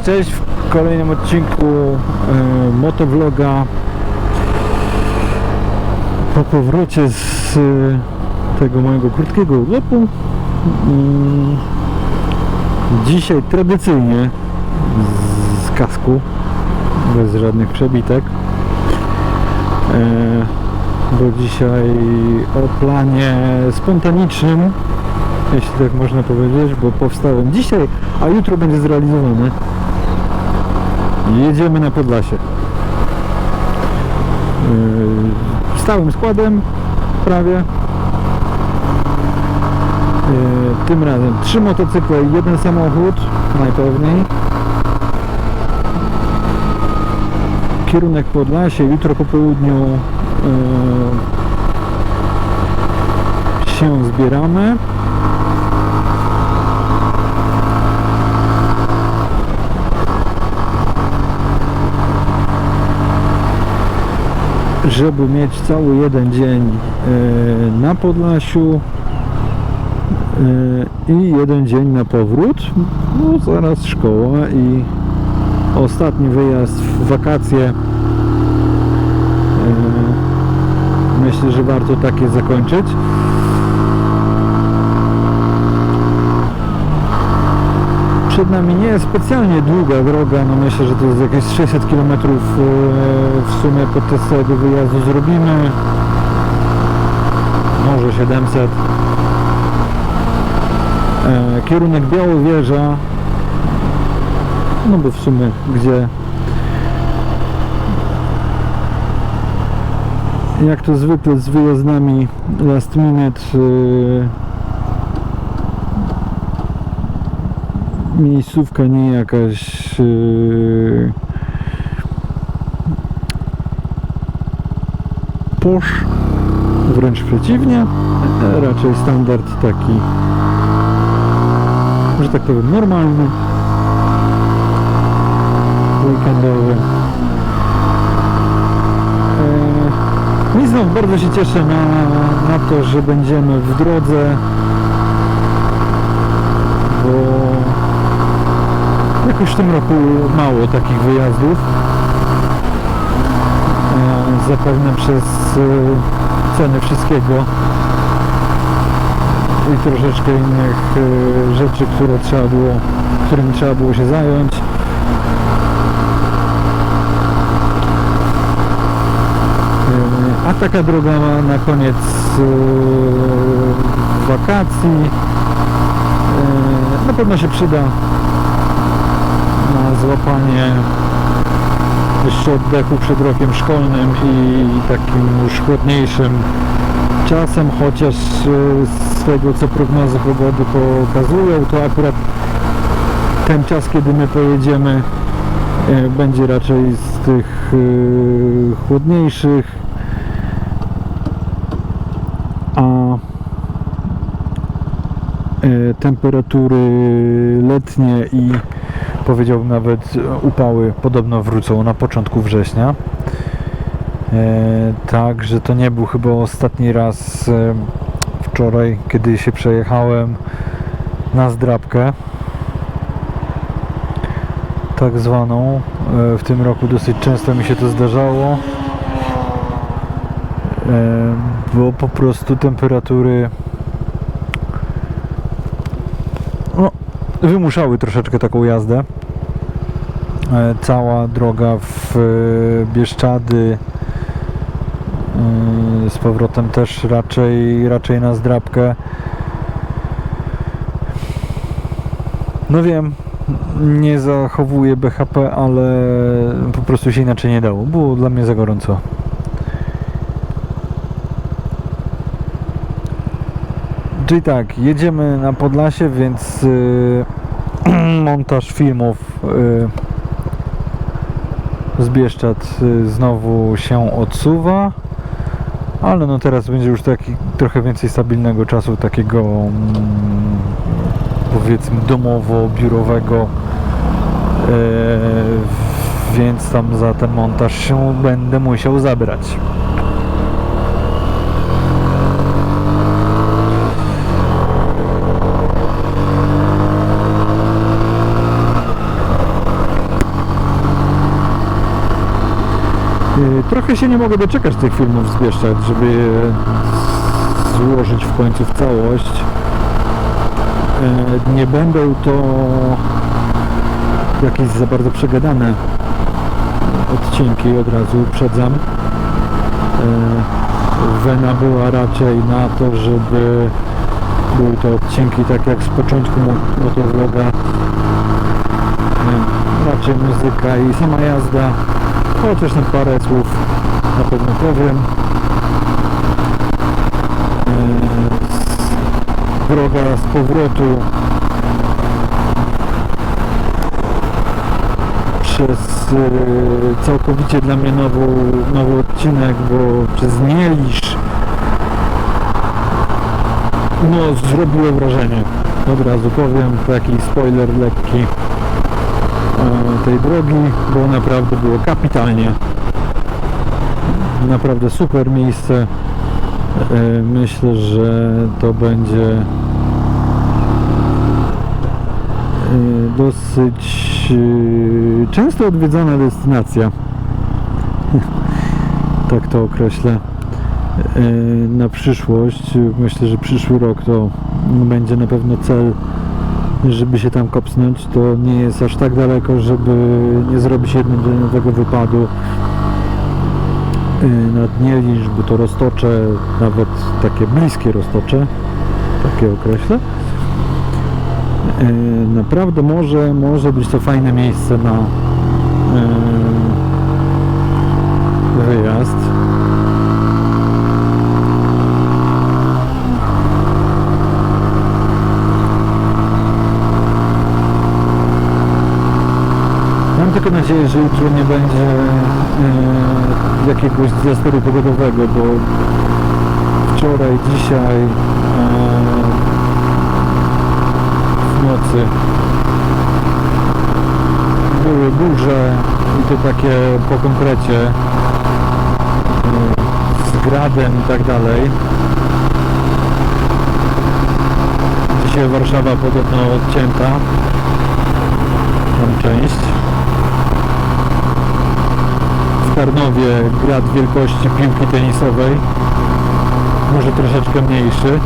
Cześć, w kolejnym odcinku motovloga po powrocie z tego mojego krótkiego urlopu. Dzisiaj tradycyjnie z kasku, bez żadnych przebitek, bo dzisiaj o planie spontanicznym, jeśli tak można powiedzieć, bo powstałem dzisiaj, a jutro będzie zrealizowany. Jedziemy na Podlasie. Stałym składem prawie. Tym razem 3 motocykle i 1 samochód najpewniej. Kierunek Podlasie. Jutro po południu się zbieramy. Żeby mieć cały jeden dzień na Podlasiu i jeden dzień na powrót, no zaraz szkoła i ostatni wyjazd w wakacje. Myślę, że warto takie zakończyć. Przed nami nie jest specjalnie długa droga, no myślę, że to jest jakieś 600 km w sumie podczas całego wyjazdu zrobimy, może 700. Kierunek Białowieża, no bo w sumie gdzie, jak to zwykle z wyjazdami last minute, miejscówka nie jakaś posz, wręcz przeciwnie, raczej standard taki, że tak powiem, normalny, weekendowy. I znowu bardzo się cieszę na to, że będziemy w drodze, bo jakoś w tym roku mało takich wyjazdów. Zapewne przez ceny wszystkiego i troszeczkę innych rzeczy, którymi trzeba było się zająć. A taka droga na koniec wakacji na pewno się przyda na złapanie jeszcze oddechu przed rokiem szkolnym i takim już chłodniejszym czasem, chociaż z tego, co prognozy pogody pokazują, to akurat ten czas, kiedy my pojedziemy, będzie raczej z tych chłodniejszych, a temperatury letnie i powiedziałbym nawet upały podobno wrócą na początku września. Także to nie był chyba ostatni raz wczoraj, kiedy się przejechałem na zdrabkę tak zwaną. W tym roku dosyć często mi się to zdarzało, bo po prostu temperatury wymuszały troszeczkę taką jazdę. Cała droga w Bieszczady, z powrotem też raczej na zdrabkę. No wiem, nie zachowuję BHP, ale po prostu się inaczej nie dało. Było dla mnie za gorąco. Czyli tak, jedziemy na Podlasie, więc montaż filmów z Bieszczad znowu się odsuwa, ale no teraz będzie już taki trochę więcej stabilnego czasu, takiego powiedzmy domowo-biurowego, więc tam za ten montaż się będę musiał zabrać. Trochę się nie mogę doczekać tych filmów z Bieszczad, żeby je złożyć w końcu w całość. Nie będą to jakieś za bardzo przegadane odcinki, od razu uprzedzam. Wena była raczej na to, żeby były to odcinki tak jak z początku motovloga, raczej muzyka i sama jazda, chociaż na parę słów na pewno powiem. Droga z powrotu przez całkowicie dla mnie nowy odcinek, bo przez Nielisz no zrobiło wrażenie, od razu powiem, taki spoiler lekki tej drogi, bo naprawdę było kapitalnie, naprawdę super miejsce. Myślę, że to będzie dosyć często odwiedzana destynacja, tak to określę, na przyszłość. Myślę, że przyszły rok to będzie na pewno cel, żeby się tam kopsnąć. To nie jest aż tak daleko, żeby nie zrobić jednodniowego wypadu nad Nielisz, bo to Roztocze, nawet takie bliskie Roztocze, takie określę. Naprawdę może być to fajne miejsce na wyjazd. Mam tylko nadzieję, że jutro nie będzie jakiegoś dezastoru pogodowego, bo wczoraj, dzisiaj w nocy były burze i to takie po konkrecie, z gradem i tak dalej. Dzisiaj Warszawa podobno odcięta, tam część. W Tarnowie grad wielkości piłki tenisowej, może troszeczkę mniejszy.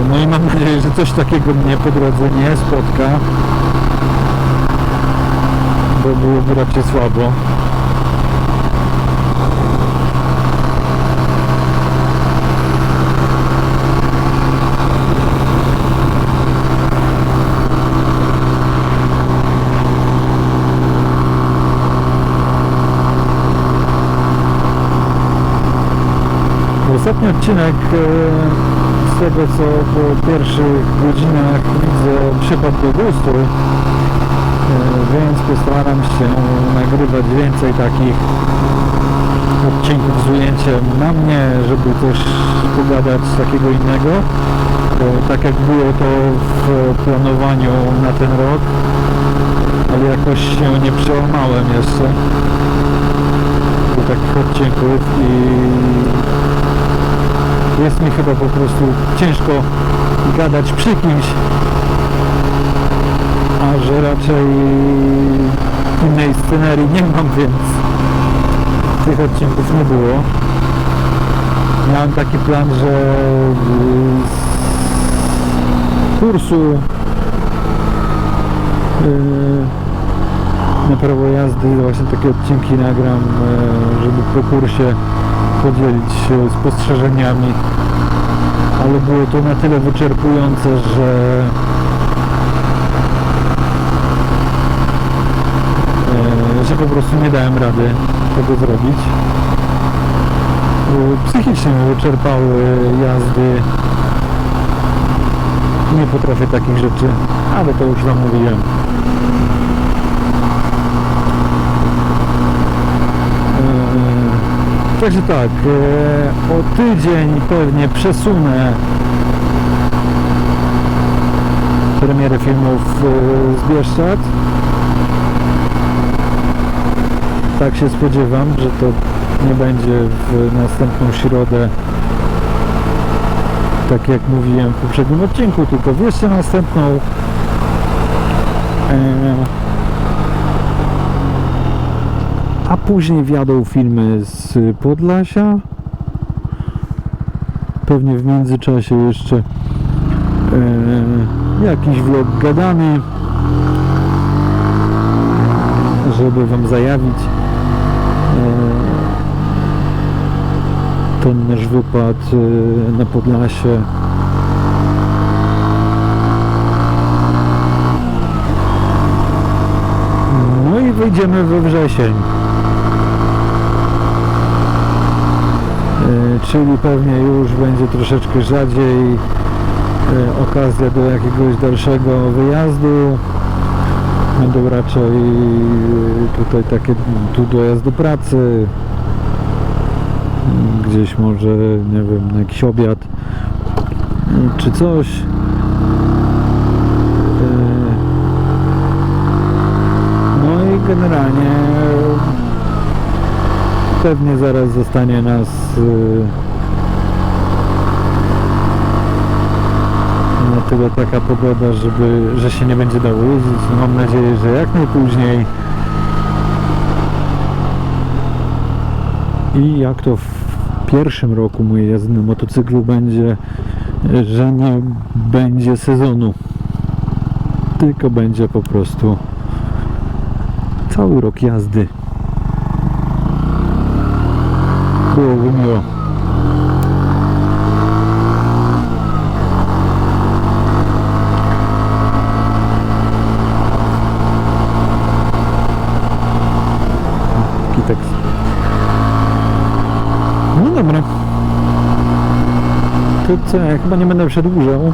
No i mam nadzieję, że coś takiego mnie po drodze nie spotka, bo byłoby raczej słabo. Ostatni odcinek, z tego co po pierwszych godzinach widzę, przypadł do gustu, więc postaram się nagrywać więcej takich odcinków z ujęciem na mnie, żeby też pogadać takiego innego, tak jak było to w planowaniu na ten rok, ale jakoś się nie przełamałem jeszcze do takich odcinków i jest mi chyba po prostu ciężko gadać przy kimś, a że raczej innej scenerii nie mam, więc tych odcinków nie było. Miałem taki plan, że z kursu na prawo jazdy właśnie takie odcinki nagram, żeby po kursie podzielić się spostrzeżeniami, ale było to na tyle wyczerpujące, że po prostu nie dałem rady tego zrobić. Psychicznie mnie wyczerpały jazdy, nie potrafię takich rzeczy, ale to już wam mówiłem. Także tak, o tydzień pewnie przesunę premierę filmów z Bieszczad. Tak się spodziewam, że to nie będzie w następną środę, tak jak mówiłem w poprzednim odcinku, tylko w jeszcze następną. A później wjadą filmy z Podlasia. Pewnie w międzyczasie jeszcze jakiś vlog gadany, żeby wam zajawić ten nasz wypad na Podlasie. No i wyjdziemy we wrzesień, czyli pewnie już będzie troszeczkę rzadziej okazja do jakiegoś dalszego wyjazdu. Będą raczej tutaj takie dojazd do pracy, gdzieś może, nie wiem, na jakiś obiad czy coś. No i generalnie pewnie zaraz zostanie nas na tyle taka pogoda, że się nie będzie dało jeździć. Mam nadzieję, że jak najpóźniej. I jak to w pierwszym roku mojej jazdy na motocyklu będzie, że nie będzie sezonu, tylko będzie po prostu cały rok jazdy. Byłoby miło. Kitek. No dobra. To co, ja chyba nie będę przedłużał.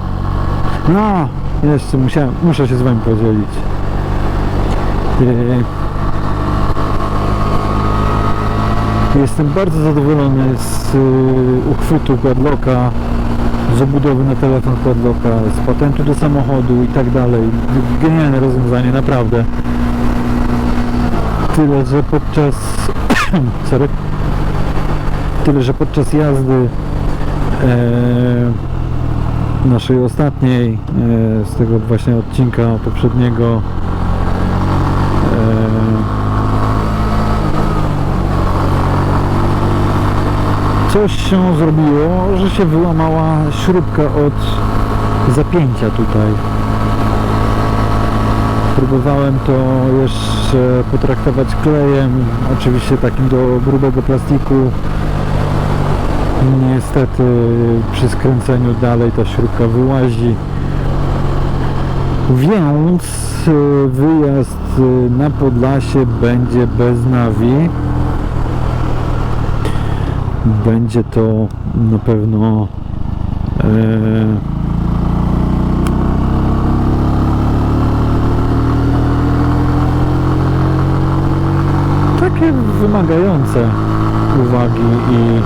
No, jeszcze muszę się z wami podzielić. Jestem bardzo zadowolony z uchwytu Quadlocka, z obudowy na telefon Quadlocka, z patentu do samochodu i tak dalej. Genialne rozwiązanie, naprawdę. Tyle, że podczas podczas jazdy naszej ostatniej, z tego właśnie odcinka poprzedniego, coś się zrobiło, że się wyłamała śrubka od zapięcia tutaj. Próbowałem to jeszcze potraktować klejem, oczywiście takim do grubego plastiku. Niestety przy skręceniu dalej ta śrubka wyłazi. Więc wyjazd na Podlasie będzie bez nawi. Będzie to na pewno takie wymagające uwagi i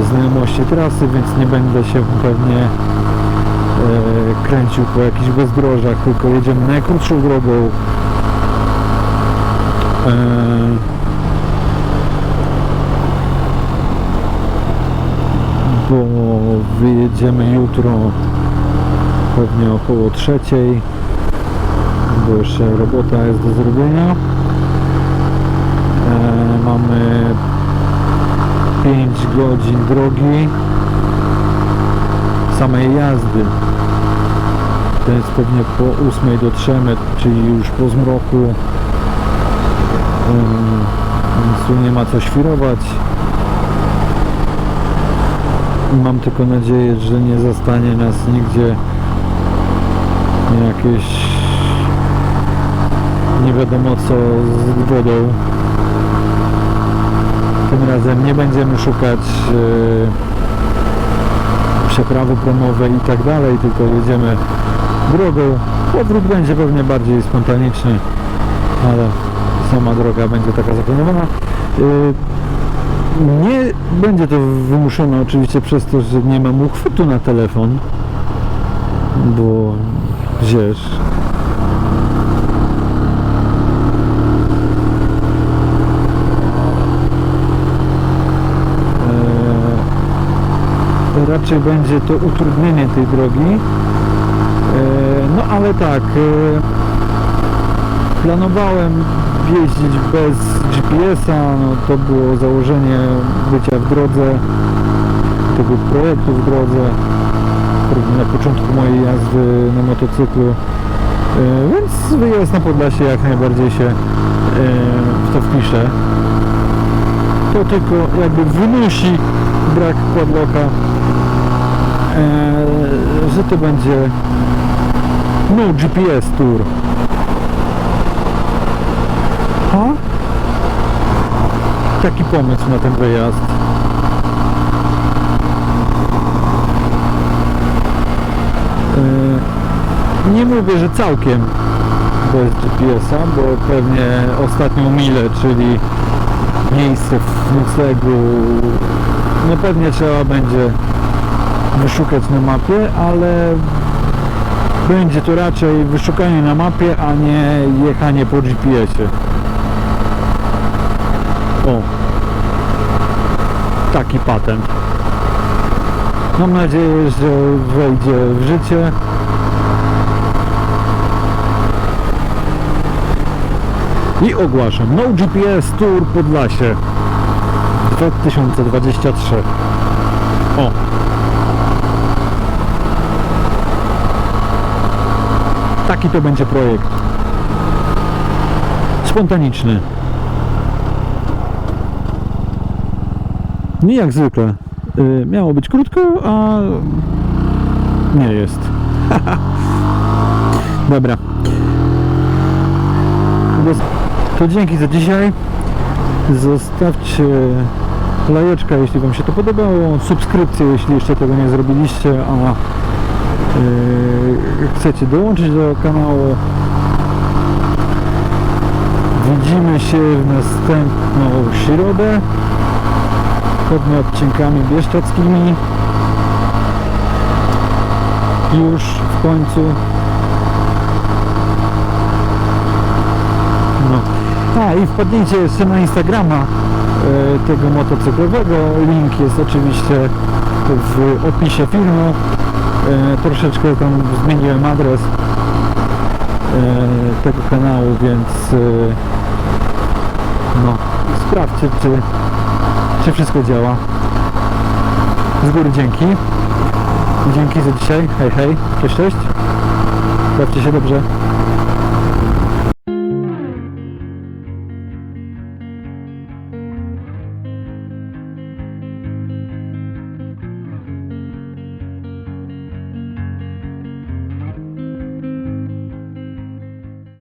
znajomości trasy, więc nie będę się pewnie kręcił po jakichś bezdrożach, tylko jedziemy najkrótszą drogą. Bo wyjedziemy jutro pewnie około 3:00, bo jeszcze robota jest do zrobienia. Mamy 5 godzin drogi samej jazdy. To jest pewnie po 8:00 dotrzemy, czyli już po zmroku, więc tu nie ma co świrować. Mam tylko nadzieję, że nie zastanie nas nigdzie jakieś nie wiadomo co z wodą. Tym razem nie będziemy szukać przeprawy promowej i tak dalej, tylko jedziemy drogą. Powrót będzie pewnie bardziej spontaniczny, ale sama droga będzie taka zaplanowana. Nie będzie to wymuszone oczywiście przez to, że nie mam uchwytu na telefon, bo gdzież raczej będzie to utrudnienie tej drogi. No ale tak, planowałem jeździć bez GPS-a, no to było założenie bycia w drodze, tego projektu w drodze, na początku mojej jazdy na motocyklu, więc wyjazd na Podlasie jak najbardziej się w to wpisze. To tylko jakby wymusi brak quadlocka, że to będzie no GPS tour. Taki pomysł na ten wyjazd. Nie mówię, że całkiem bez GPS-a, bo pewnie ostatnią milę, czyli miejsce w noclegu, no pewnie trzeba będzie wyszukać na mapie, ale będzie to raczej wyszukanie na mapie, a nie jechanie po GPS-ie. O, taki patent. Mam nadzieję, że wejdzie w życie. I ogłaszam No GPS Tour Podlasie 2023. O! Taki to będzie projekt. Spontaniczny. Nie jak zwykle. Miało być krótko, a nie jest. Dobra. To dzięki za dzisiaj. Zostawcie lajeczka, jeśli Wam się to podobało, subskrypcję, jeśli jeszcze tego nie zrobiliście, a chcecie dołączyć do kanału. Widzimy się w następną środę pod odcinkami bieszczadzkimi. Już w końcu. No. I wpadnijcie jeszcze na Instagrama tego motocyklowego. Link jest oczywiście w opisie filmu. Troszeczkę tam zmieniłem adres tego kanału, więc no, sprawdźcie, czy wszystko działa. Z góry dzięki. Dzięki za dzisiaj. Hej, hej. Cześć, cześć. Bawcie się dobrze.